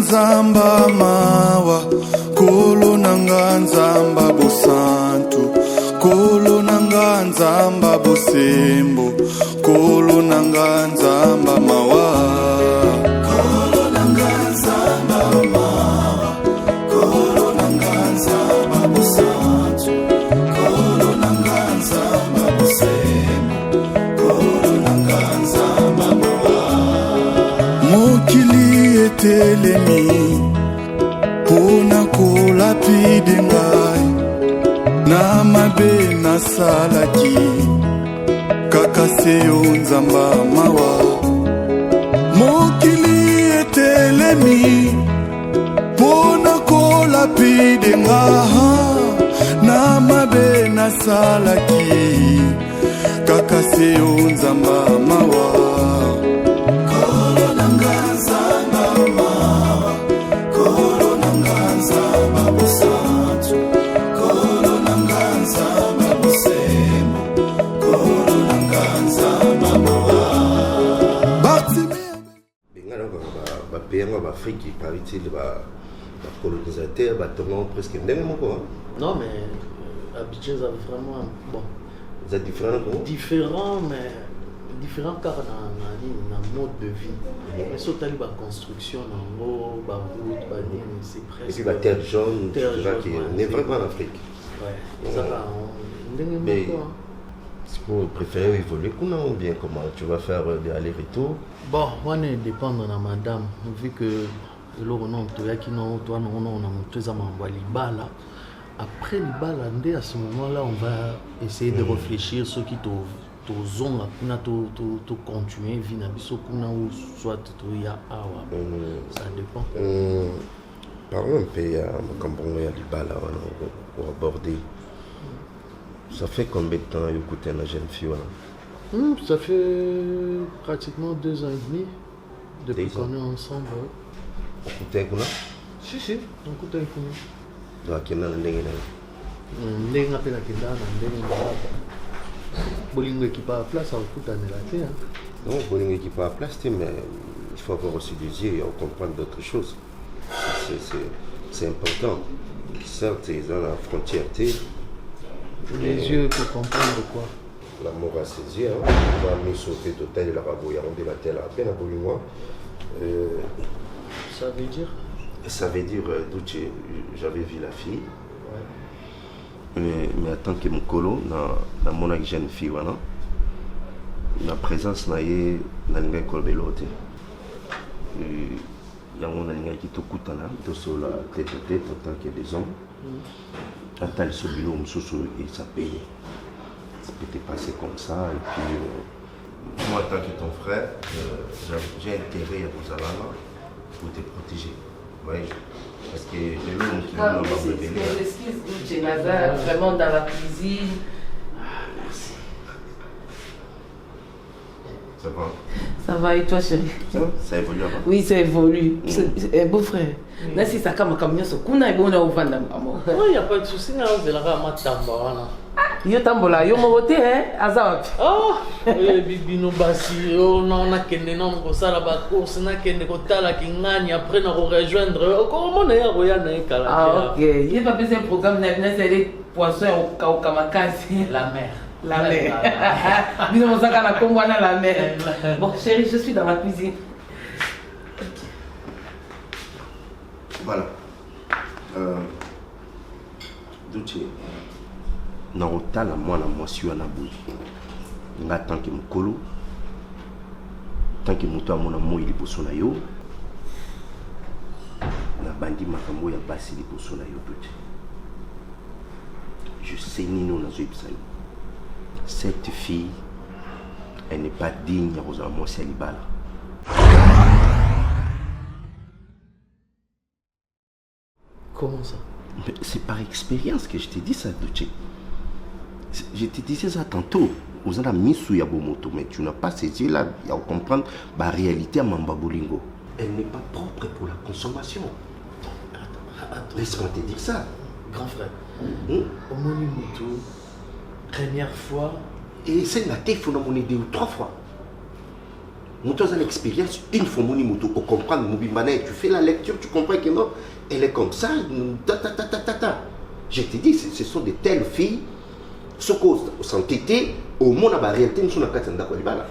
nzamba mawa, kolo nanga nzamba bosantu, kolo nanga nzamba bosembo, kolo nanga nzamba mawa. Kolo nanga nzamba mawa, kolo nanga nzamba bosantu, kolo nanga nzamba bosembo, kolo nanga nzamba mawa. Mokili etelemi pona kolapide ngai, na mabe nasalaki kaka seyo nzamba mawa. Mokili etelemi pona kolapide ngai, na mabe nasalaki kaka seyo nzamba mawa. L'Afrique, paraît-il, colonisateur, presque non, mais Abidjan, ça vraiment bon. C'est différent, différent, mais différent car dans le mode de vie. Mais surtout la construction, c'est presque. Et puis la terre jaune, qui est vraiment en Afrique. Ouais, ça va. Mais est-ce que vous préférez évoluer ou bien comment tu vas faire des allers-retours? Bon, moi, je dépend de madame. Vu que après l'Ibala, à ce moment-là, on va essayer de réfléchir sur qui to continuer vivre ou soit ça dépend. Parlons un peu comme on est à l'Ibala pour aborder. Ça fait combien de temps que vous écoutez la jeune fille? Ça fait pratiquement 2 ans et demi depuis qu'on est ensemble. Vous écoutez quoi? Si, on écoute avec nous. Donc, il y a un ndenge apela kenda na ndenge ngala bolingo équipe à place à écoute à nelaté. Non, bolingo équipe à place, mais il faut avoir aussi des yeux et comprendre d'autres choses. C'est important. Certes, ils ont la frontière. Les yeux pour comprendre quoi? L'amour à ses yeux, on va me sauter total et la rabouille, on dit la telle à peine à Bolinois. Ça veut dire? Ça veut dire, j'avais vu la fille. Ouais. Mais en tant que mon colo, dans mon jeune fille, la présence n'a eu dans l'école de l'autre. Il y a un homme qui est tout là, sur la tête à tête en tant que des hommes. Attends, ce boulot, il s'appelle. Ça peut te passer comme ça. Et puis, moi, en tant que ton frère, j'ai intérêt à vous aller pour te protéger. Oui. Parce que les gens qui vont me bénir. Excuse, Nazar, vraiment dans la cuisine. Ça va? Ça va et toi, chérie? Ça évolue avant? Oui, ça évolue. C'est un beau frère. Là, si ça comme camion, c'est qu'on a un bon vendre. Oui, il n'y a pas de souci. On va la matamba. Yo tambola, yo mobote, azawap. Oh, bibino basi, on a kende non ko sala ba course na kende ko tala kingani après na ko rejoindre. Comment na ya roya na kala. Ah OK, il pas besoin de programme na c'est les poissons au kamakasi. La mer. La mer. Bino mosaka na kombo na la mer. Bon chérie, je suis dans ma cuisine. Voilà. Douce. Na otala mwana mwasi wana boyi nga tanke mokolo tanke moto amona moi liboso na yo na bandi makambo ya basi liboso na yo tote je sais nino nazoyebisa yo cette fille elle n'est pas digne ya kozala mwasi ya libala. Comment ça? C'est par expérience que je t'ai dit ça, Douce. Je te disais ça tantôt. Vous avez mis sous Yabomoto, mais tu n'as pas saisi là, il y a à comprendre la réalité à Mamba Bolingo. Elle n'est pas propre pour la consommation. Attends. Laisse-moi te dire ça. Grand frère, au Monimoto, première fois. Et c'est la tête, il faut nous 2 ou 3 fois. Moto a l'expérience, une fois mon moto, on comprend le tu fais la lecture, tu comprends que non, elle est comme ça, Je te dis, ce sont de telles filles, ce qu'on s'entêtait, au monde à la réalité, nous sommes à la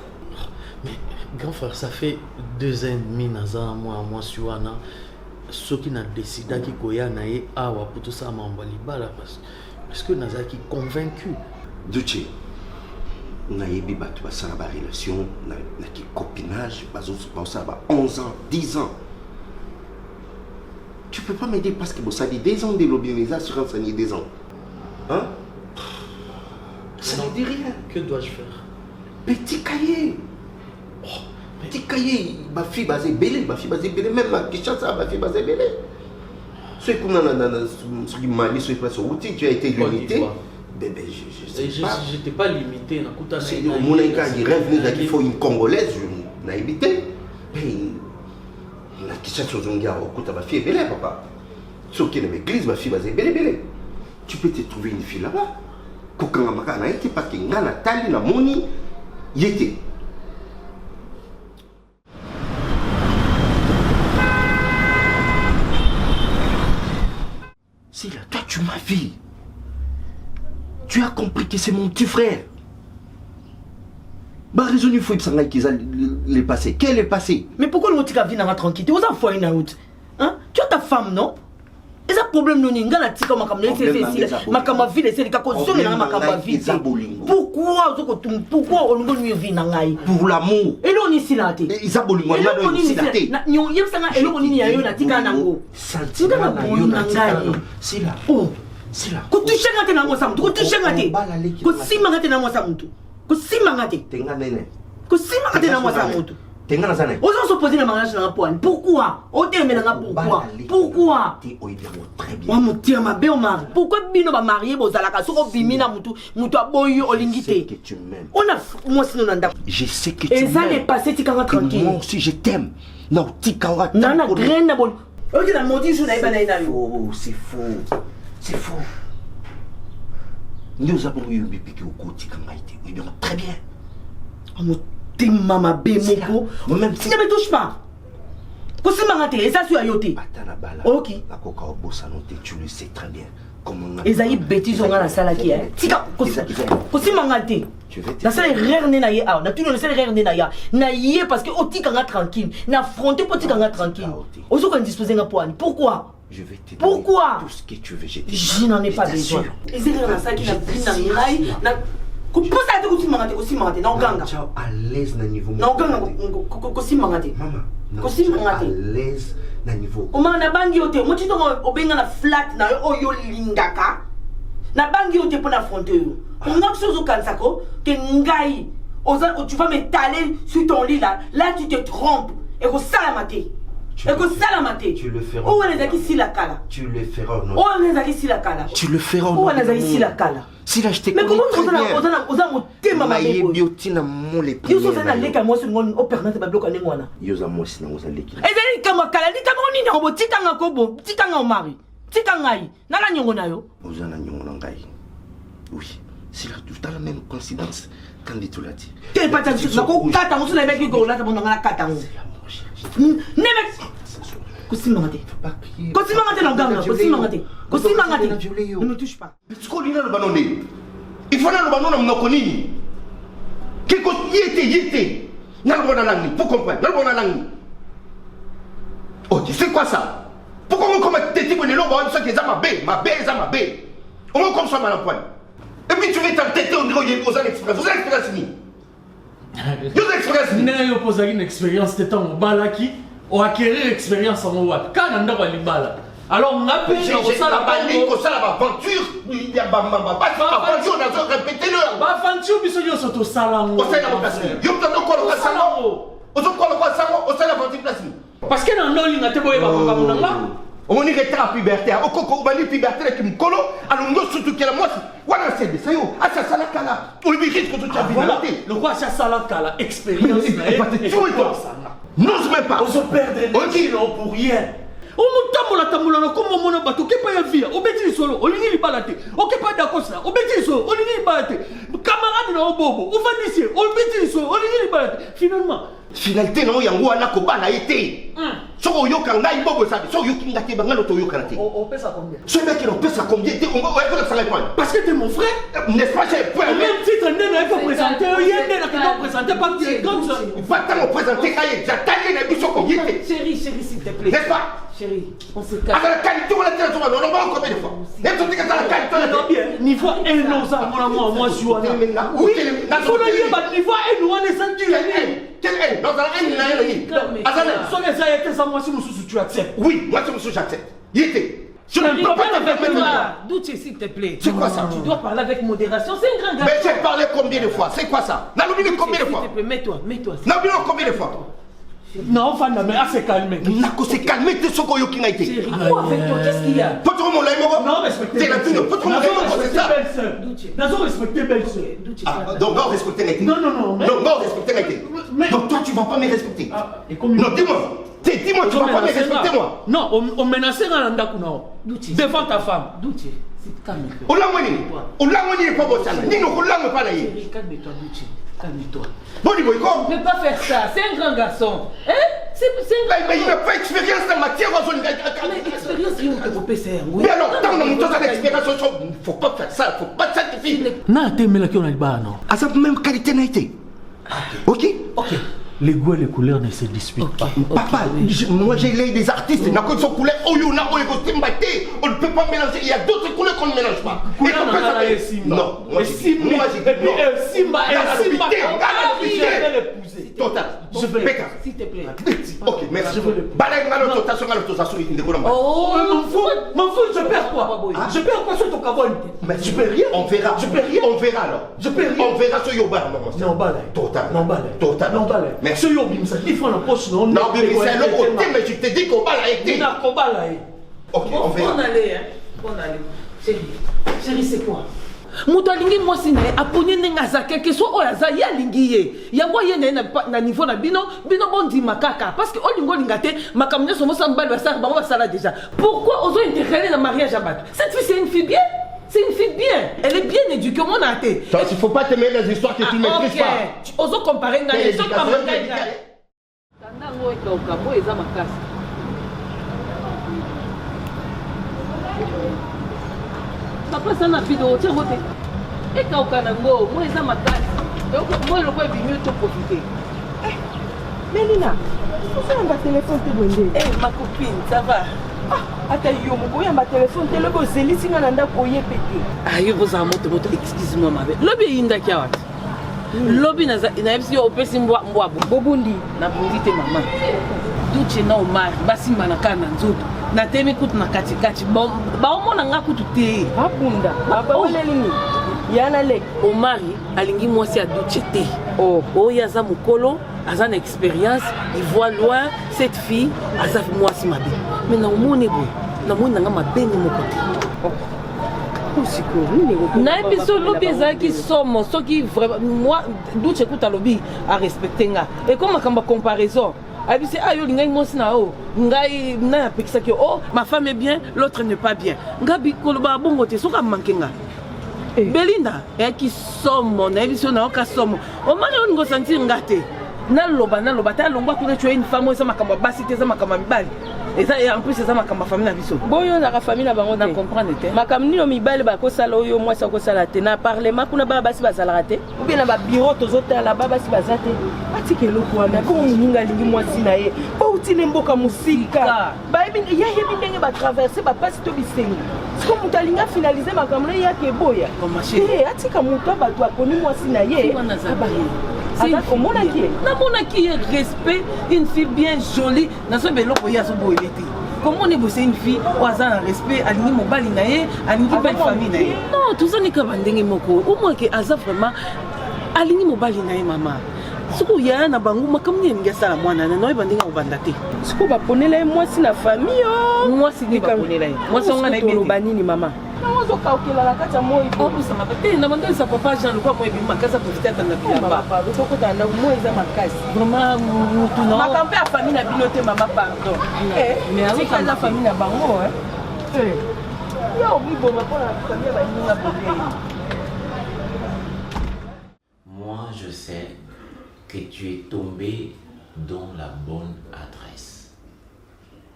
Mais, grand frère, ça fait 2 ans et demi, moi, sur Anna, ceux qui ont décidé qu'ils koya naé awa pour tout ça m'embalibala parce que naza qui convaincu. Duce, na yebi batu basala ba relation na ki copinage bazo ça ba 11 ans, 10 ans. Tu peux pas m'aider parce que ça dit 2 ans de l'obélisation, ça dit 2 ans. Hein? Ça ne dit rien. Que dois-je faire? Petit cahier. Petit cahier, ma fille basée belé, même ma question ça, ma fille basée belé. Ceux qui ont mali sur place au outil, tu as été limité. Bébé, je sais pas. Je n'étais pas limité. C'est mon écart, il rêve qu'il faut une Congolaise, je n'ai évité. La question sur un gars, écoute, ma fille est belé, papa. Ceux qui ont l'église, ma fille basée belé. Tu peux te trouver une fille là-bas. Quand on a été parce que Nathalie, la moni, y était. C'est là, toi tu m'as vu. Tu as compris que c'est mon petit frère. Bah raison il faut que qu'ils les passé. Quel est passé? Mais pourquoi le tika vient tranquille? Vous avez fait une route. Hein? Tu as ta femme, non? Et ça problème non ninga na tika makamba ville c'est le cas pourquoi on nous vit na ngai pour l'amour et l'on ici là té isaboli moi na ici là té nyo yebsanga et l'on ni yayo na tika nango sentiment na yo na tika c'est là oh c'est là ko toucher ngate na ngosa mtu ko toucher ngate ko sima ngate na ngosa mtu ko sima ngate tenga nene ko sima ngate na ngosa mtu tenga na sana on s'oppose na mariage na poine pourquoi on t'aime na pourquoi très bien on me tient ma belle mari pourquoi bino ba marié bozalaka soko bimina mutu aboyo olingité que tu m'aimes on a moi sinon nanda je sais que tu m'aimes et ça les passé tikanga tranquille moi aussi je t'aime non tikanga nana graine na bon ok na modi sur na ibana ina oh c'est faux nous avons eu un bébé qui au côté tikanga été oui bien très bien Maman Bémoko, même si tu ne me touches pas. Et ça, tu as yoté. Ok. Tu le sais très bien. Et ça y est, bêtise, on a la salle qui est. Tika, Kosi Mangate. La salle est rare, Nenaya. Na tout le salle est rare, Nenaya. Naïe parce que Otikanga tranquille. Na fronté pour Tikanga tranquille. Oso qu'on dispose d'un point. Pourquoi? Je vais te donner tout ce que tu veux. Je n'en ai pas besoin. Et c'est la salle qui n'a plus n'a pour ça tu aussi mangate non ganga à l'aise na niveau non ganga kosi mangate maman à l'aise na niveau o mana bangi yote mo tito obenga na flat na oyo lingaka na bangi yote pour affronter yo on a chose au kansako que ngai tu vas m'étaler sur ton lit là tu te trompes et ko salamate tu le feras oh les aki si la kala tu le feras non oh les aki si la kala tu le feras oh les aki si la kala si là je t'ai mais comment on a mon thème ma biotina mon les yo so na leka mo so ngon o permettre ba bloka nengwana yo za mo sina oza leki ezali kama kala ni kama nini ngo tikanga kobo tikanga o mari tikanga yi nala nyongo nayo oza na nyongo na ngai oui c'est là tout à la même coïncidence quand dit tout là dit t'es pas tant na ko kata mo so na meki ko la ta bonanga kata ngo neme kosimangate na ganga kosimangate ne me touche pas skolina le banone il faut na le banone mnoko nini kiko yete na le bona langi pour comprendre na le bona langi oh c'est quoi ça pourquoi on comme teti bonne lo ba ça que ça ma bé on comme ça mal en point et puis tu veux t'entêter on dirait aux express vous express ni vous express ni na yo poser une expérience de temps balaki ou acquérir expérience en what quand on doit libala alors on appelle ça la bande comme ça la aventure il y a pas aventure on a répété le ba aventure biso yo soto salango on sait la place yo t'en ko la salango on ko la salango on sait la aventure place parce que dans nolinga te boye ba ko munanga on y retira puberté au koko bani puberté qui me colo alors nous surtout que la moi voilà c'est ça yo à ça sala kala on lui dit que tu as vu le roi ça sala kala expérience n'ose même pas on se perdre pour rien Tambola, comme mon bateau, qui pas vie, obéti solo, on lui balate, ok pas d'accord ça, obéti solo, on lui balate, camarade dans bobo, on va ici, obéti solo, on lui balate. Finalement, finalité non yango ana ko bana été. Soko yoka ngai bobo sabi, soko yoki ngati bangalo to yoka nati. On pèse à combien? Ce mec il en pèse à combien? On va ça répondre. Parce que t'es mon frère. N'est-ce pas j'ai Au même titre, il faut présenter, il faut présenter pas tu es comme ça. Va t'en présenter cahier, j'attendais les bichons comme yété. Chérie, s'il te plaît. N'est-ce pas? Chérie, on se calme. Attends, la qualité, on la tient, on va combien de fois? N'est-ce pas que la qualité, niveau 1 ans, ça, moi, je suis là. Oui, il faut le dire, niveau 1 ans, on est sans dire. Quelle haine? Dans un haine, Attendez, ça a été ça, moi, si tu acceptes. Oui, moi, j'accepte. Yété. Je ne peux pas te faire toi. Doutier, s'il te plaît. C'est quoi ça? Tu dois parler avec modération. C'est un grand gars. Mais j'ai parlé combien de fois? C'est quoi ça? N'a-l'oublié combien de fois? S'il te plaît, mets-toi. N'a-l'oublié combien de fois? Non, Fanda, mais assez calmé. Nako se calmer, t'es ce qu'on y a été. Chérie, quoi avec toi? Qu'est-ce qu'il y a? Peut-tu remonter là, Moro? Non, respectez. C'est la fille, peut-tu remonter là, c'est ça? Non, respectez belle soeur. Donc, non, respecter l'été. Non. Non, respecter l'été. Donc, toi, tu vas pas me respecter. Non, dis-moi. Dis-moi, tu vas pas me respecter, moi. Non, on menace un Ndakunao. Devant ta femme. Doutier, calme-toi. On l'a pas bon ça. Nino, on l'a pas là. Chérie, calme-toi, Doutier. Calme-toi. Bon, dis-moi, On ne peut pas faire ça. C'est un grand garçon. Hein? C'est un grand mais il n'a pas expérience en matière de Mais expérience, il faut te faire. Mais alors, dans notre expérience, il ne faut pas faire ça, il ne faut pas sacrifier. Non, tu es là qui on a le bas, non? À cette même qualité n'a été. Ok? Les goûts et les couleurs ne se disputent pas. Papa, moi j'ai l'œil des artistes. On a que son couleur. On ne peut pas mélanger. Il y a d'autres couleurs qu'on ne mélange pas. Non. Moi j'ai Simba. Total. S'il te plaît. Ok, merci. Oh, mon fou, je perds quoi? Je perds quoi sur ton cabane? Mais je peux rien. On verra. On verra alors. On verra sur Yoba. Non, balai. Total. Mais ce Yobim, ça dit faut la poche, non? Non, mais c'est l'autre côté, mais je te dis qu'on va l'arrêter. Ok, on verra. On allait. Chérie, c'est quoi? Moto alingi mwasi na ye aponi ndenge aza quelque soit oyo aza ye alingi ye yango ye na niveau na bino bondima kaka parce que olingo olinga te makambo nyonso mosala mobali bango basala déjà. Pourquoi ozo interférer na mariage ya bato? Cette fille c'est une fille bien. C'est une fille bien. Elle est bien éduquée. Mon athée. Il ne faut pas te mêler les histoires que tu ne maîtrises pas. Ozo comparer na les autres pas papa ça n'a plus de hauteur côté et quand on a ngo moi ça ma casse donc moi le quoi venu te profiter Mélina ça on va téléphone te bonde ma copine ça va ata yo mo yamba téléphone te lobo zeli singa na ndako ye pété ayo boza moto excuse-moi ma belle lobi yinda kia wat lobi na yebisi yo opesi mbwa bobundi na bundi te mama duche na omar basimba na kana nzoto na temi kutu na katikati baomona nga kutu te babunda babaolelini yana lek omari alingi mwasi ya duche te oyo aza mokolo aza na expérience il voit loin cette fille aza mwasi mabe mais na omoni boye namoni nanga mabeni moko te nayebi so lobi ezalaki somo soki vraiment moi duche kuta lobi a respecte nga et comme makambo comparaison abisi ayo lingai mwasi na o ngai na apekisaki ma femme est bien l'autre n'est pas bien ngabi koloba bongo te soka mankenga Belinda qui somo na ebiso na oka somo o mari on ngo sentir ngate na loba ta longwa kuna tu une femme ça makamba basi te ça makamba mibali et ça en plus ça makamba famille na biso boyo na famille na bango na comprendre te makam nino mibali ba ko sala oyo mwasi ko sala te na parlement kuna ba basi bazala raté ou bien na ba bureau tozota la ba basi bazate atike loko wana ko muninga lingi mwasi na ye po utile mboka musika ba yebi ndenge ba traverser ba passe to bisengi siko mutalinga finaliser makambo ya ke boya atika muto ba to akoni mwasi na ye qui respect une fille bien jolie dans ce bel comment on est une fille au hasard respect à l'ini mobile nae à l'ini belle famille nae non tout ça n'est qu'à bandenge moko au moins que asa vraiment à l'ini mobile nae maman ce qu'il y a na bangu makamni ngia sala mwana na no bandenge obandate ce ko ba ponela moi si na famille moi si ni ba ponela moi si on a na banini maman okela la kati ya moi Oh, ça m'a pas. Na manda sa papa Jean le quoi moi bima kasa profiter atanda bilamba. okokota na moi eza makasi Vraiment mutu non. makampe ya famille na bino te mama pardon tika eza famille na bango yo obiboma mpona famille ya baninga bobe. Moi, je sais que tu es tombé dans la bonne adresse.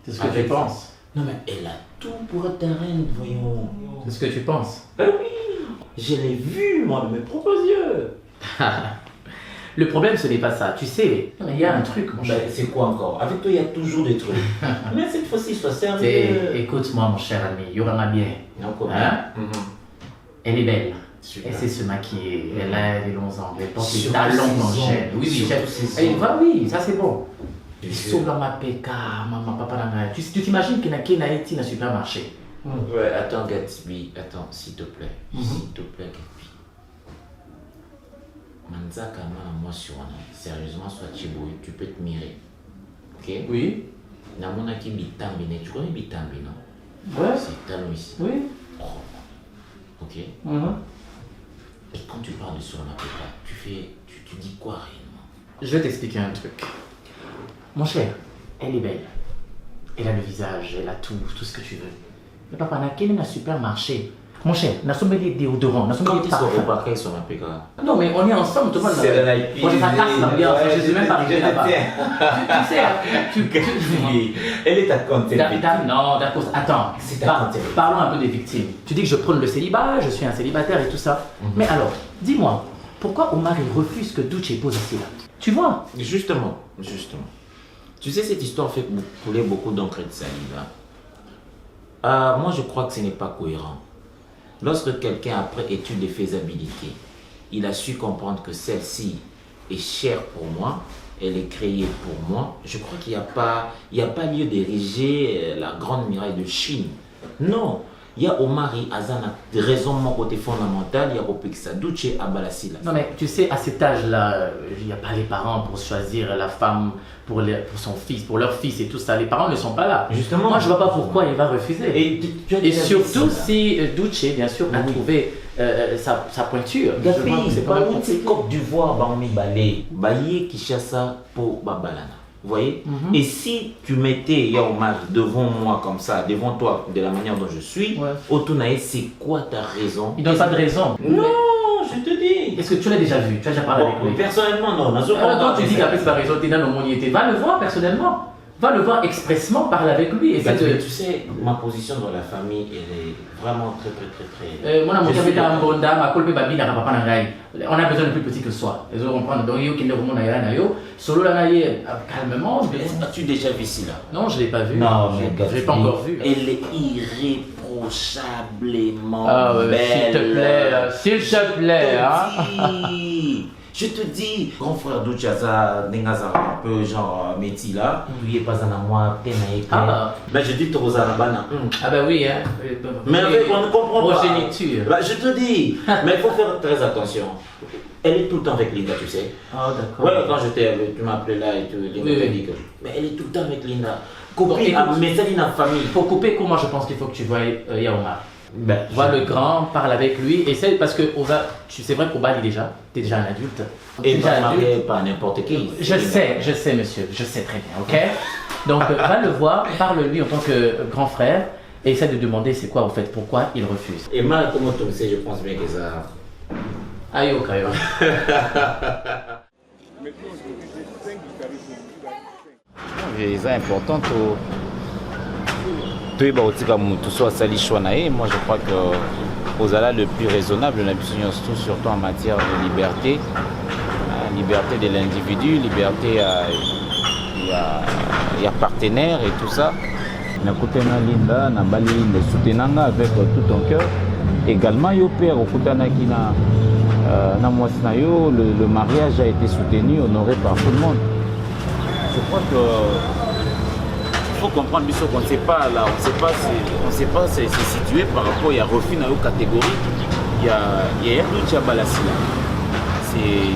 C'est ce que tu penses. Non, mais elle a tout pour être ta reine, voyons. C'est ce que tu penses. Ben oui, je l'ai vu, moi, de mes propres yeux. Le problème, ce n'est pas ça. Tu sais, il y a un truc, mon cher. Ben, c'est quoi encore? Avec toi, il y a toujours des trucs. Mais cette fois-ci, sois sérieux. Écoute-moi, mon cher ami, Yorama bien. Non, comment? Hein? Elle est belle. Super. Elle sait se maquiller. Elle a des longs angles. Elle porte des Surtout talons ses dans le ongles. gel. Oui, oui, Surtout ses Elle ongles. va, oui, ça c'est bon. Bien Il sûr. sauve ma péka, maman, papa, nana. Tu t'imagines qu'il y a été dans le supermarché. Ouais, attends, Gatsby, attends, s'il te plaît. S'il te plaît, Gatsby. Manzaka, moi, sur sérieusement, sois Chiboui, tu peux te mirer. Ok? Oui. Namona qui bitambi, tu connais bitambi, non? Ouais. C'est talon ici. Oui. Oh. Ok? Mhm. Et quand tu parles de Sorana Peka, tu dis quoi réellement? Je vais t'expliquer un truc. Mon cher, elle est belle. Elle a le visage, elle a tout ce que tu veux. Mais papa, n'a qu'elle est dans le supermarché. Mon cher, n'a sommes des déodorants, n'a sommes Quand des ils sont parfums. reparqués Sorana Peka? Non, mais on est ensemble, tout le monde. C'est la life. Moi, ça casse l'ambiance, je ne suis même pas arrivé là-bas. Tu sais, Elle est ta compte. Non, d'accord, attends. C'est ta compte. Parlons un peu des victimes. Tu dis que je prône le célibat, je suis un célibataire et tout ça. Mais alors, dis-moi, pourquoi Omar il refuse que Douche pose assis là? Tu vois? Justement. Tu sais, cette histoire fait couler beaucoup d'encre de salive. Moi, je crois que ce n'est pas cohérent. Lorsque quelqu'un, après étude de faisabilité, il a su comprendre que celle-ci est chère pour moi, elle est créée pour moi, je crois qu'il n'y a pas lieu d'ériger la grande muraille de Chine. Non, il y a Omari Azana, des raisons mon côté fondamental, il y a Opeksa Douche à Balasila. Non mais tu sais, à cet âge-là, il n'y a pas les parents pour choisir la femme pour son fils, pour leur fils et tout ça. Les parents ne sont pas là. Justement. Moi, je ne vois pas pourquoi il va refuser. Et surtout ça. si Douche, bien sûr, a trouvé sa pointure. Je vois que c'est pas toutes ces Côte d'Ivoire, Bami Balé, Baye Kishasa pour Babalana. Vous voyez? Et si tu mettais Yaomar devant moi comme ça, devant toi, de la manière dont je suis, Otunae, c'est quoi ta raison? Il donne pas de raison. Non, je te dis. Est-ce que tu l'as déjà vu? Tu as déjà parlé avec lui? Personnellement, non. Quand tu dis qu'après c'est pas raison, tu es dans le monde, va le voir personnellement. Va le voir expressement, parle avec lui. Et Tu sais, ma position dans la famille, elle est vraiment très... Mon amour, tu as un bon dame, ma colpe babi, n'a pas nangai. On a besoin de plus petit que soi. Les autres comprennent. Donc, il y a qui solo la naïe, calmement. As-tu déjà vu ici là? Non, je ne l'ai pas vu. Non, je l'ai pas encore vu. Elle est irréprochablement belle. S'il te plaît, Je te dis, grand frère Douchaza, Nengaza, un peu genre métis là, tu es pas un moi, t'es ben je dis Torozarabana. Ah ben oui, hein. Mais on ne comprend pas. Progéniture. Ben, je te dis, mais il faut faire très attention. Elle est tout le temps avec Linda, tu sais. Ah d'accord. Ouais, quand tu m'as appelé là et Linda t'a dit que. Mais elle est tout le temps avec Linda. Copine, mais ça dit dans la famille. Pour couper, comment je pense qu'il faut que tu vois Yaomar. Vois le grand, parle avec lui, essaie parce que c'est vrai qu'au bal déjà, tu es déjà un adulte. Et pas marié par n'importe qui. Je sais monsieur, je sais très bien, ok? Donc va le voir, parle-lui en tant que grand frère et essaie de demander c'est quoi en fait, pourquoi il refuse. Et mal comment tu le sais, je pense bien que ça. Aïe au crayon. C'est important moi je crois que aux ala le plus raisonnable surtout en matière de liberté, liberté de l'individu, liberté il y a partenaire et tout ça. Nakutana Linda, Nabali Linda, soutenanga avec tout ton cœur. Également yo père okutana kina na mwasinayo, le mariage a été soutenu, honoré par tout le monde. Je crois que il faut comprendre qu'on ne sait pas là, on sait pas c'est situé par rapport il y a refus dans une catégorie, il y a Doucha Balasila. C'est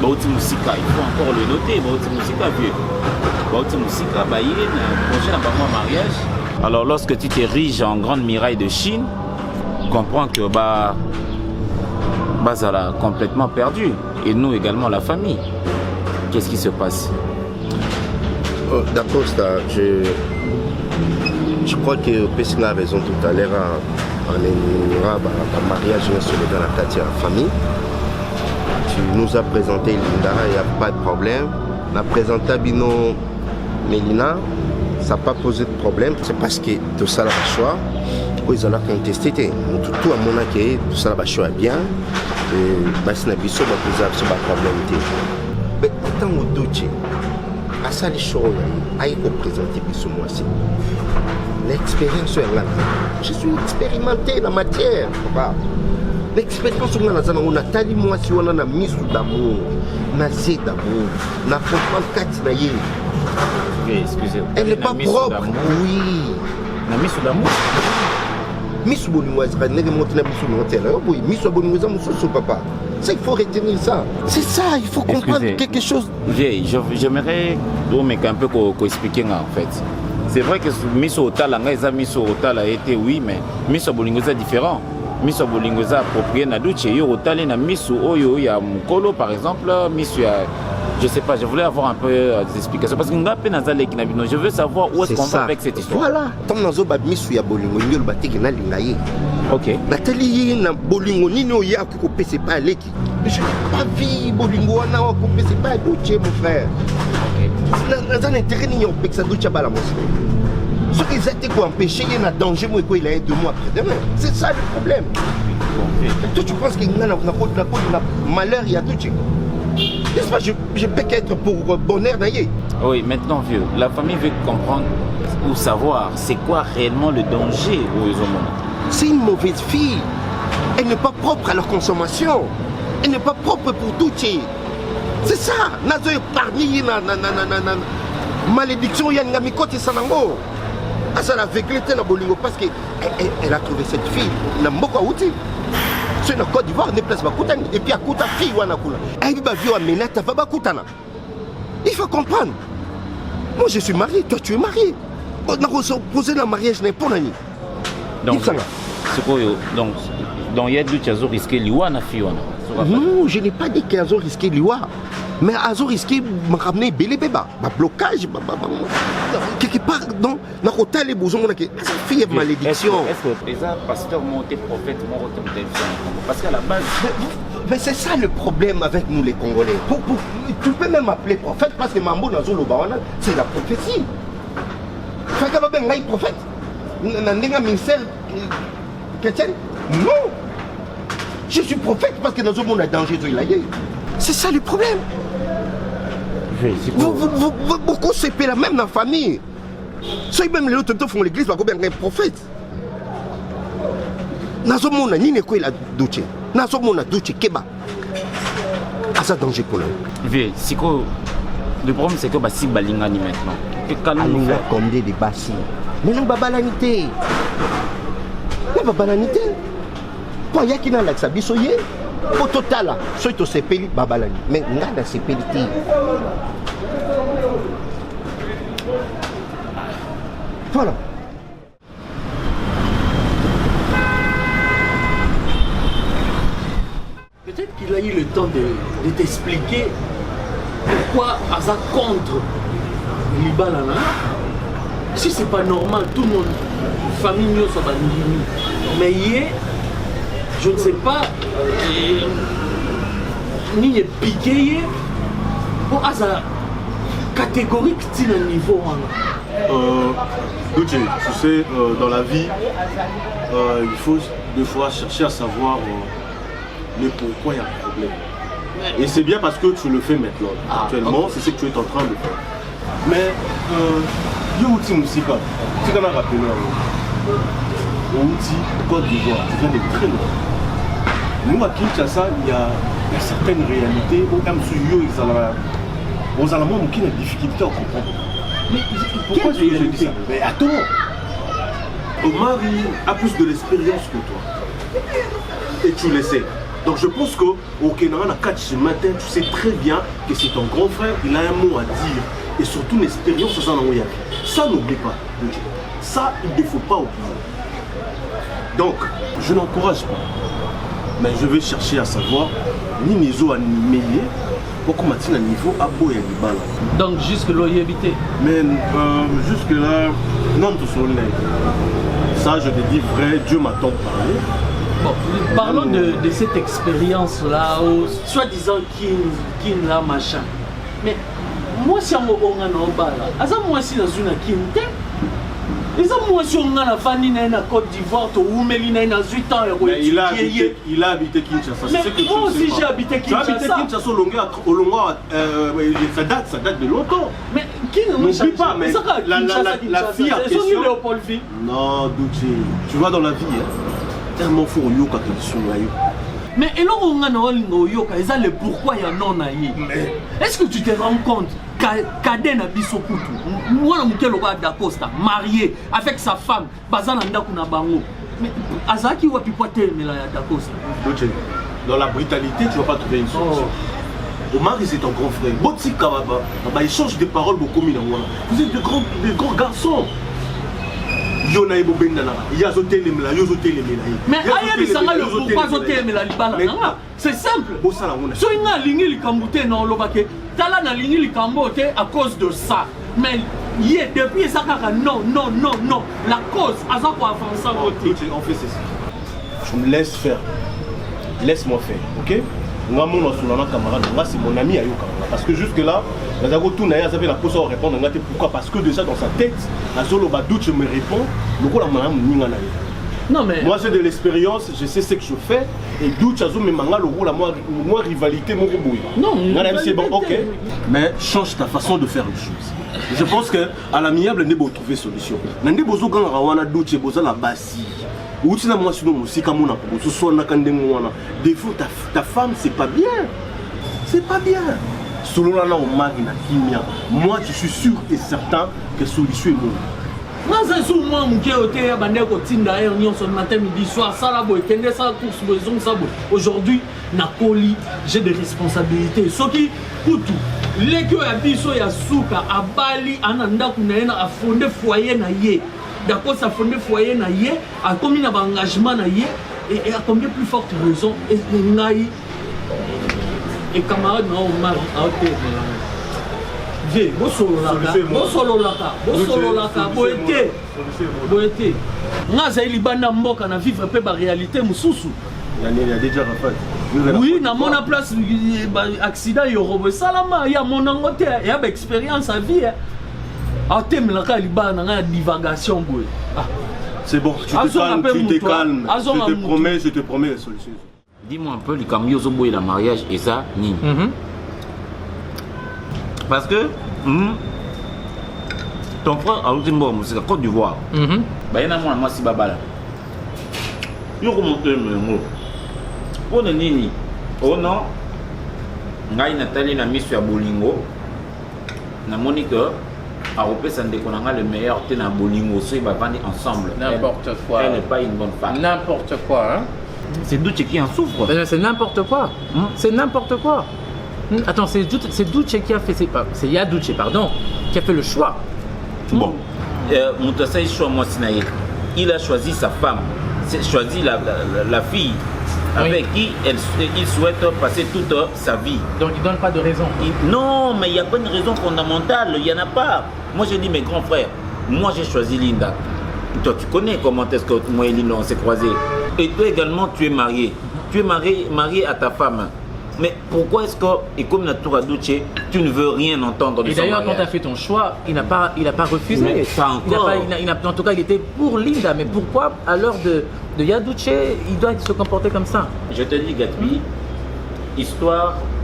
Bauti Musika, il faut encore le noter, Bauti Musika vieux. Bauti Musika baïe projet d'un mariage. Alors lorsque tu t'ériges en grande muraille de Chine, comprend que Bazala a complètement perdu. Et nous également, la famille. Qu'est-ce qui se passe? D'accord, je crois que Pessina a raison tout à l'heure. On aura un mariage dans la famille. Tu nous as présenté Linda, il n'y a pas de problème. On a présenté Bino Mélina, ça n'a pas posé de problème. C'est parce que tout ça, le choix, ils ont contesté. Tout à mon avis, tout ça, le choix est bien. Et c'est un problème. Mais tant au doute, à ça, les choses, à y représenter ce mois-ci. L'expérience est là. Je suis expérimenté dans la matière. L'expérience est là. On a tali moi si on a mis d'amour, na zé d'amour, na comprendre quatre naïe. Excusez-moi. Elle n'est pas propre. Oui. Na mis d'amour. Miss Boninoise, elle n'est pas montée oui, Miss Boninoise, mon papa. Ça, il faut retenir ça. C'est ça, il faut comprendre quelque chose. J'aimerais un peu expliquer en fait. C'est vrai que Miss Otala, Miss Otala a été oui, mais Miss Bolingoza est différent. Miss Bolingoza approprié na douche et Otala na Miss Oyo ya Mukolo par exemple, Miss je sais pas, je voulais avoir un peu des explications parce que je veux savoir où est-ce qu'on va avec cette histoire. Voilà, tant nous avons Miss ya Bolingo ngelo batiki na lingaye. OK. Natali na Bolingo nino ya ko pese pas leki. Je n'ai pas vu Bolingo na ko pese pas douche mon frère. Dans un intérêt, il y a un peu que ça doit être ce qu'ils étaient pour empêcher, il y a un danger, il a 2 mois après demain. C'est ça le problème. Toi, tu penses qu'il y a un malheur, il y a tout. N'est-ce pas, je peux qu'être pour bonheur d'ailleurs. Oui, maintenant, vieux, la famille veut comprendre ou savoir c'est quoi réellement le danger aux hommes. C'est une mauvaise fille. Elle n'est pas propre à leur consommation. Elle n'est pas propre pour tout. C'est ça, nazo épargné na malédiction ya ngami côté sanango. Asa la véclité na Bolingo parce que elle a trouvé cette fille na mboko outi. C'est na Côte d'Ivoire ne place ba kutani et puis akuta fille wana kula. Aibi ba vie wa menata va ba kutana. Il faut comprendre. Moi je suis marié, toi tu es marié. On a posé le mariage n'est pas nani. Donc c'est quoi donc il y a du chazo risqué liwa na fille wana. Non, je n'ai pas dit qu'ils ont risqué l'IWA. Mais ils ont risqué de me ramener Bélé Béba. Blocage. Quelque part, dans l'hôtel, les bousons, la fille est malédiction. Est-ce que le pasteur monté prophète parce qu'à la base. Mais c'est ça le problème avec nous les Congolais. Tu peux même appeler prophète parce que Mambo Nazolo Bawana, c'est la prophétie. Tu fais que tu prophète. Nandinga ministère chrétien. Non. Je suis prophète parce que dans un monde à danger de l'aïe. C'est ça le problème. Beaucoup se pèlent même dans la famille. Ceux même les autres font l'église parce qu'ils sont prophètes. Dans un monde, ni ne quoi la douche. Dans un monde, la douche keba. À ça danger pour nous. Le problème c'est que si balingani maintenant. Que quand nous faire combien de bassi. Mais non babalanité. La babalanité. Quand il y a qui n'a pas de bisoye, au total, ceux qui se payent babalani. Mais il y a des payés. Voilà. Peut-être qu'il a eu le temps de t'expliquer pourquoi Aza contre Libalana. Si c'est pas normal, tout le monde, famille nous soit bandini. Mais hier, je ne sais pas, ni piqué, pour Aza catégorique, c'est le niveau. Tu sais, dans la vie, il faut des fois chercher à savoir le pourquoi il y a un problème. Et c'est bien parce que tu le fais maintenant. Actuellement, c'est ce que tu es en train de faire. Mais, il y a outil musical. Tu t'en as rappelé outil Côte d'Ivoire, tu viens de très loin. Nous à Kinshasa, il y a certaines réalités où aux Allemands qui ont des difficultés à comprendre. Mais pourquoi tu dis ça? Mais attends, Omar a plus de l'expérience que toi. Et tu le sais. Donc je pense qu'au Kenya, ce matin, tu sais très bien que c'est ton grand frère, il a un mot à dire. Et surtout une expérience à ça. Ça n'oublie pas. Ça, il ne faut pas oublier. Donc, je n'encourage pas. Mais je vais chercher à savoir, ni nizo animé, pourquoi maintenant niveau à boya libala. Donc jusque là, il évité. Mais jusque là, non tout son nez. Ça, je te dis vrai, Dieu m'attend parler. Bon, parlons de cette expérience-là, soi-disant Kin là, machin. Mais moi, si on a un bala, moi, si dans une Kin, et ça, moi, si on a la famille dans Côte d'Ivoire, il a habité Kinshasa. Mais moi aussi, j'ai habité Kinshasa. Tu as habité Kinshasa au Longoa, ça date de longtemps. Mais qui n'oublie pas, mais la fille en question. Non, Douché, tu vois dans la vie, tellement fort yoka que tu là. Mais et là on a un yoka, ils ont le pourquoi il y a non naïe. Est-ce que tu te rends compte qu'Aden a bisokutu, moi na mukelo ba d'Acosta, marié avec sa femme, bazana ndaku na bango. Mais Azaki wapi pote mais la d'Acosta. Douché, dans la brutalité, tu vas pas trouver une solution. Omar, c'est ton grand frère. Boti Kababa, il change de paroles beaucoup mieux. Vous êtes de grands garçons. Yona ebo bendana yazo telemela yozo telemela mais ayebi sanga le pourquoi zo telemela libala nanga c'est simple bosala ngona so inga lingi likambo te na lobake tala na lingi likambo te à cause de ça mais yé depuis ça kaka non la cause aza ko avancer côté on fait ceci je me laisse faire laisse-moi faire OK moi mon solana camarade moi c'est mon ami ayoka parce que jusque là Nazago Tounaïa avait la pose à répondre pourquoi parce que déjà dans sa tête Azolo Badouche me répond non mais moi j'ai de l'expérience, je sais ce que je fais et Douche Azo me manga le rôle à moi rivalité mon robot. Non, c'est bon, OK. Mais change ta façon de faire les choses. Je pense que à l'amiable n'est pas trouver solution. Nande bozo gang rawana Douche boza la basi. Ou tu na moi sinon musika mona pour so na kandengo wana. Des fois ta femme c'est pas bien. C'est pas bien. Selon la moi je suis sûr et certain que solution est bonne. Aujourd'hui, j'ai des responsabilités. Ce qui coûte, les que à Souka, à Bali, à fonder foyer naïe. D'accord, ça fonder foyer naïe, à combien d'engagement naïe, et à combien plus forte raison, et camarades non mari à hôtel j'ai bosolo laka boete ngaza libanda mboka na vivre pe ba réalité mususu il y a déjà Rafat oui na mon place accident yorobo salama ya mon angote ya ba expérience à vie à thème laka libanda na divagation boy c'est bon tu te calmes je te promets la solution. Dis-moi un peu, les camions ont beau le mariage et ça, ni. Parce que ton frère a aussi bon, c'est la Côte d'Ivoire. Bah, il y a moi, si baba là. Il remonte le mot. Pour le nini, oh non, Ngai Nathalie n'a mis sur Bolingo. Na Monique, a repris ça le meilleur thé dans Bolingo, so ils vont vendre ensemble. N'importe quoi. Elle n'est pas une bonne femme. N'importe quoi, hein. C'est Douche qui en souffre. C'est n'importe quoi. C'est n'importe quoi. Attends, c'est Douche qui a fait. C'est Yadouche, pardon, qui a fait le choix. Bon. Moutassai Choua Sinaï, il a choisi sa femme, choisi la fille avec qui il souhaite passer toute sa vie. Donc il ne donne pas de raison. Non, mais il n'y a pas une raison fondamentale. Il n'y en a pas. Moi, j'ai dit, mes grands frères, moi j'ai choisi Linda. Toi, tu connais comment est-ce que moi et Linda on s'est croisés. Et toi également, tu es marié. Tu es marié à ta femme. Mais pourquoi est-ce que, et comme Natura Douche, tu ne veux rien entendre de et son mariage? Et d'ailleurs, quand tu as fait ton choix, il n'a pas refusé. Mais pas encore. En tout cas, il était pour Linda. Mais pourquoi, à l'heure de Yadouche, il doit se comporter comme ça? Je te dis, Gatbi,